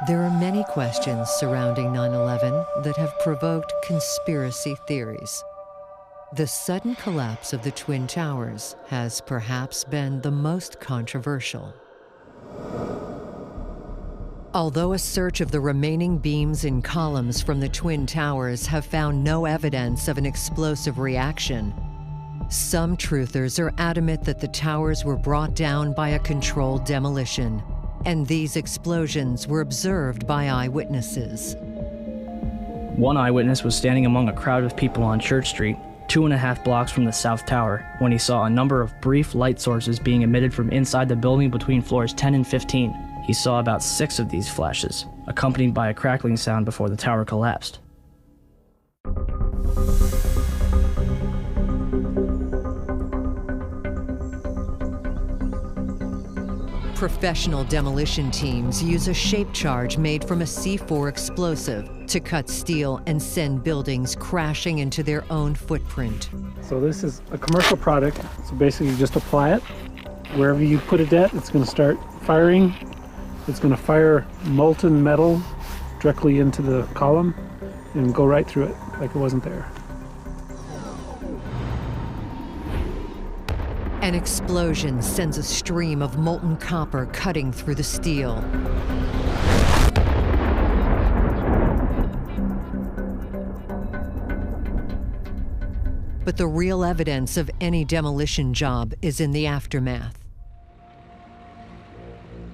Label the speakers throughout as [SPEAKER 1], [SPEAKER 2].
[SPEAKER 1] There are many questions surrounding 9/11 that have provoked conspiracy theories. The sudden collapse of the Twin Towers has perhaps been the most controversial. Although a search of the remaining beams and columns from the Twin Towers have found no evidence of an explosive reaction, some truthers are adamant that the towers were brought down by a controlled demolition, and these explosions were observed by eyewitnesses.
[SPEAKER 2] One eyewitness was standing among a crowd of people on Church Street, 2.5 blocks from the South Tower, when he saw a number of brief light sources being emitted from inside the building between floors 10 and 15. He saw about 6 of these flashes, accompanied by a crackling sound before the tower collapsed.
[SPEAKER 1] Professional demolition teams use a shape charge made from a C4 explosive to cut steel and send buildings crashing into their own footprint.
[SPEAKER 3] So this is a commercial product, so basically you just apply it. Wherever you put it at, it's going to start firing. It's going to fire molten metal directly into the column and go right through it like it wasn't there.
[SPEAKER 1] An explosion sends a stream of molten copper cutting through the steel. But the real evidence of any demolition job is in the aftermath.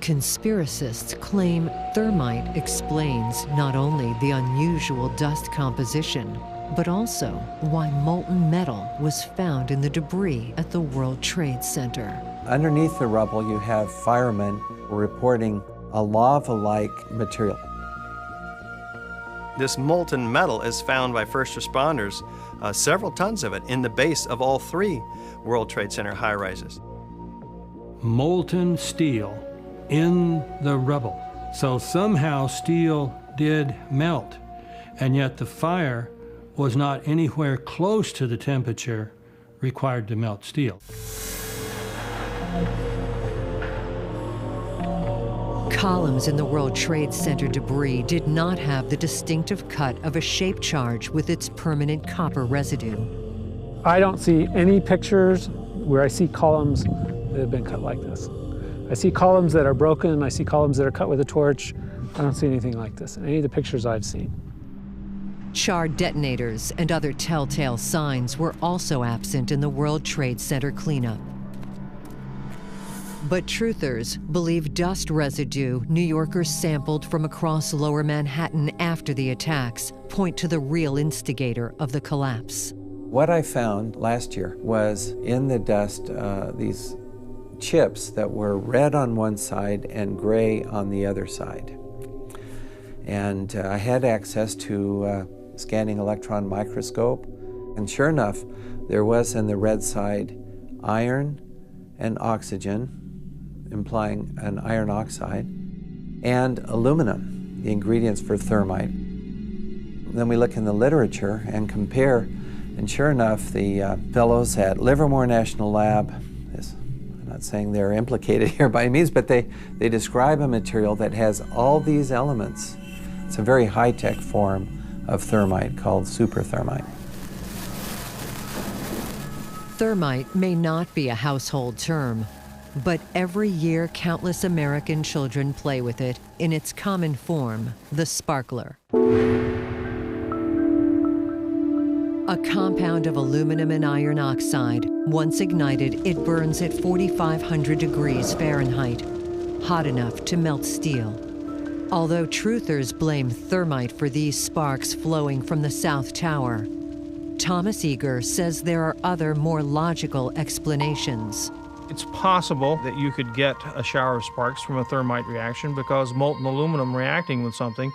[SPEAKER 1] Conspiracists claim thermite explains not only the unusual dust composition, but also why molten metal was found in the debris at the World Trade Center.
[SPEAKER 4] Underneath the rubble, you have firemen reporting a lava-like material.
[SPEAKER 5] This molten metal is found by first responders, several tons of it, in the base of all 3 World Trade Center high-rises.
[SPEAKER 6] Molten steel in the rubble. So somehow steel did melt, and yet the fire was not anywhere close to the temperature required to melt steel.
[SPEAKER 1] Columns in the World Trade Center debris did not have the distinctive cut of a shape charge with its permanent copper residue.
[SPEAKER 3] I don't see any pictures where I see columns that have been cut like this. I see columns that are broken, I see columns that are cut with a torch. I don't see anything like this in any of the pictures I've seen.
[SPEAKER 1] Charred detonators and other telltale signs were also absent in the World Trade Center cleanup. But truthers believe dust residue New Yorkers sampled from across Lower Manhattan after the attacks point to the real instigator of the collapse.
[SPEAKER 4] What I found last year was in the dust these chips that were red on one side and gray on the other side. And I had access to scanning electron microscope, and sure enough, there was in the red side iron and oxygen, implying an iron oxide, and aluminum, the ingredients for thermite. Then we look in the literature and compare, and sure enough, the fellows at Livermore National Lab, I'm not saying they're implicated here by any means, but they describe a material that has all these elements. It's a very high-tech form of thermite called superthermite.
[SPEAKER 1] Thermite may not be a household term, but every year countless American children play with it in its common form, the sparkler. A compound of aluminum and iron oxide. Once ignited, it burns at 4,500 degrees Fahrenheit, hot enough to melt steel. Although truthers blame thermite for these sparks flowing from the South Tower, Thomas Eager says there are other, more logical explanations.
[SPEAKER 7] It's possible that you could get a shower of sparks from a thermite reaction because molten aluminum reacting with something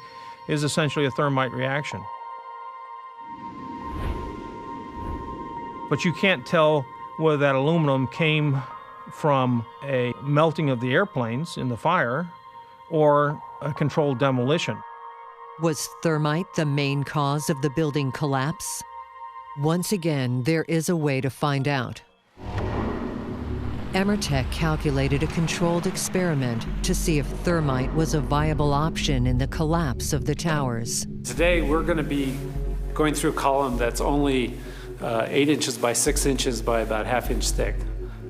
[SPEAKER 7] is essentially a thermite reaction. But you can't tell whether that aluminum came from a melting of the airplanes in the fire or a controlled demolition.
[SPEAKER 1] Was thermite the main cause of the building collapse? Once again, there is a way to find out. Emmertech calculated a controlled experiment to see if thermite was a viable option in the collapse of the towers.
[SPEAKER 3] Today we're going to be going through a column that's only 8 inches by 6 inches by about ½ inch thick.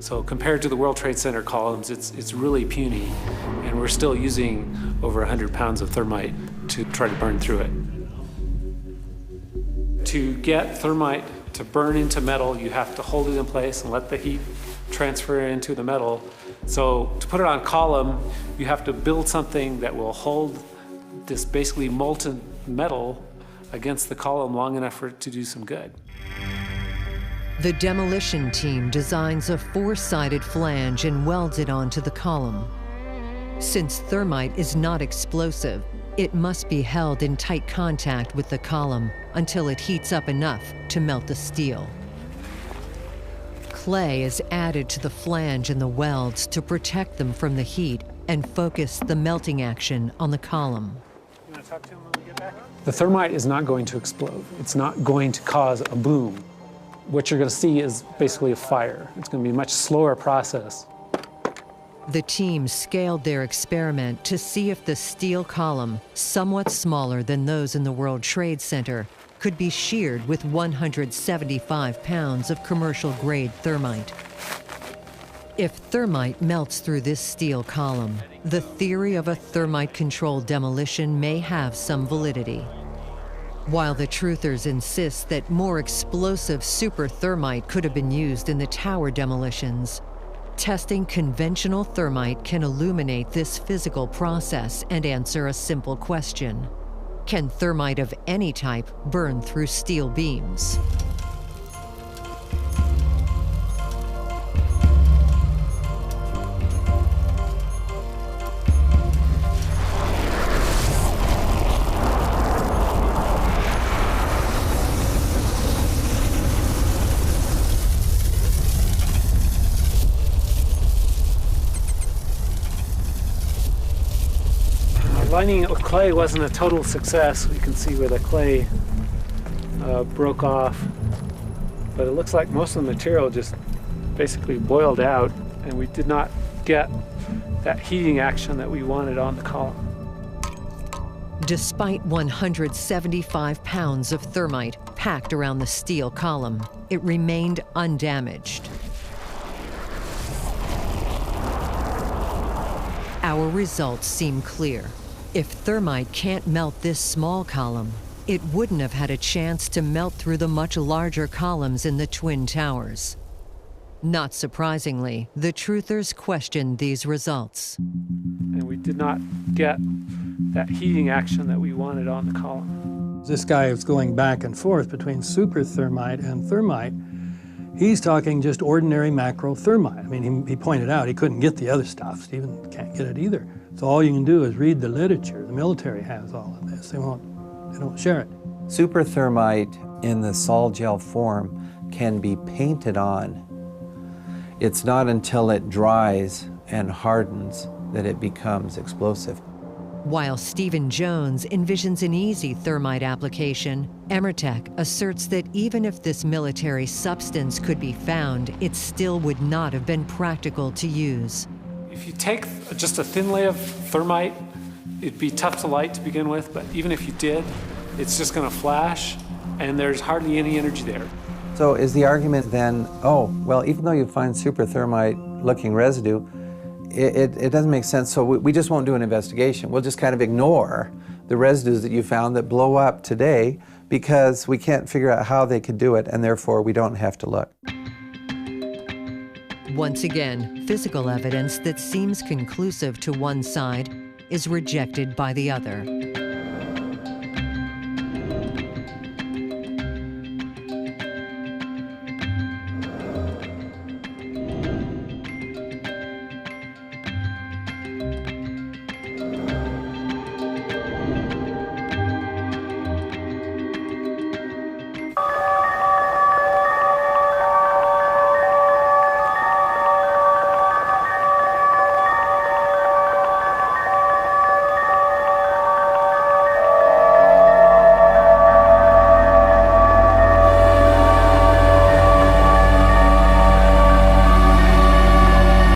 [SPEAKER 3] So compared to the World Trade Center columns, it's really puny, and we're still using over 100 pounds of thermite to try to burn through it. To get thermite to burn into metal, you have to hold it in place and let the heat transfer into the metal. So to put it on column, you have to build something that will hold this basically molten metal against the column long enough for it to do some good.
[SPEAKER 1] The demolition team designs a 4-sided flange and welds it onto the column. Since thermite is not explosive, it must be held in tight contact with the column until it heats up enough to melt the steel. Clay is added to the flange and the welds to protect them from the heat and focus the melting action on the column.
[SPEAKER 3] You want to talk to him when we get back? The thermite is not going to explode. It's not going to cause a boom. What you're going to see is basically a fire. It's going to be a much slower process.
[SPEAKER 1] The team scaled their experiment to see if the steel column, somewhat smaller than those in the World Trade Center, could be sheared with 175 pounds of commercial-grade thermite. If thermite melts through this steel column, the theory of a thermite-controlled demolition may have some validity. While the truthers insist that more explosive super thermite could have been used in the tower demolitions, testing conventional thermite can illuminate this physical process and answer a simple question. Can thermite of any type burn through steel beams?
[SPEAKER 3] Lining it with clay wasn't a total success. We can see where the clay broke off, but it looks like most of the material just basically boiled out, and we did not get that heating action that we wanted on the column.
[SPEAKER 1] Despite 175 pounds of thermite packed around the steel column, it remained undamaged. Our results seem clear. If thermite can't melt this small column, it wouldn't have had a chance to melt through the much larger columns in the Twin Towers. Not surprisingly, the truthers questioned these results.
[SPEAKER 3] And we did not get that heating action that we wanted on the column.
[SPEAKER 6] This guy is going back and forth between super thermite and thermite. He's talking just ordinary macro thermite. I mean, he pointed out he couldn't get the other stuff. Stephen can't get it either. So all you can do is read the literature. The military has all of this. They don't share it.
[SPEAKER 4] Super thermite in the sol gel form can be painted on. It's not until it dries and hardens that it becomes explosive.
[SPEAKER 1] While Stephen Jones envisions an easy thermite application, Emmertech asserts that even if this military substance could be found, it still would not have been practical to use.
[SPEAKER 3] If you take just a thin layer of thermite, it'd be tough to light to begin with, but even if you did, it's just going to flash, and there's hardly any energy there.
[SPEAKER 4] So is the argument then, oh, well, even though you find super thermite-looking residue, it doesn't make sense, so we just won't do an investigation. We'll just kind of ignore the residues that you found that blow up today because we can't figure out how they could do it, and therefore we don't have to look.
[SPEAKER 1] Once again, physical evidence that seems conclusive to one side is rejected by the other.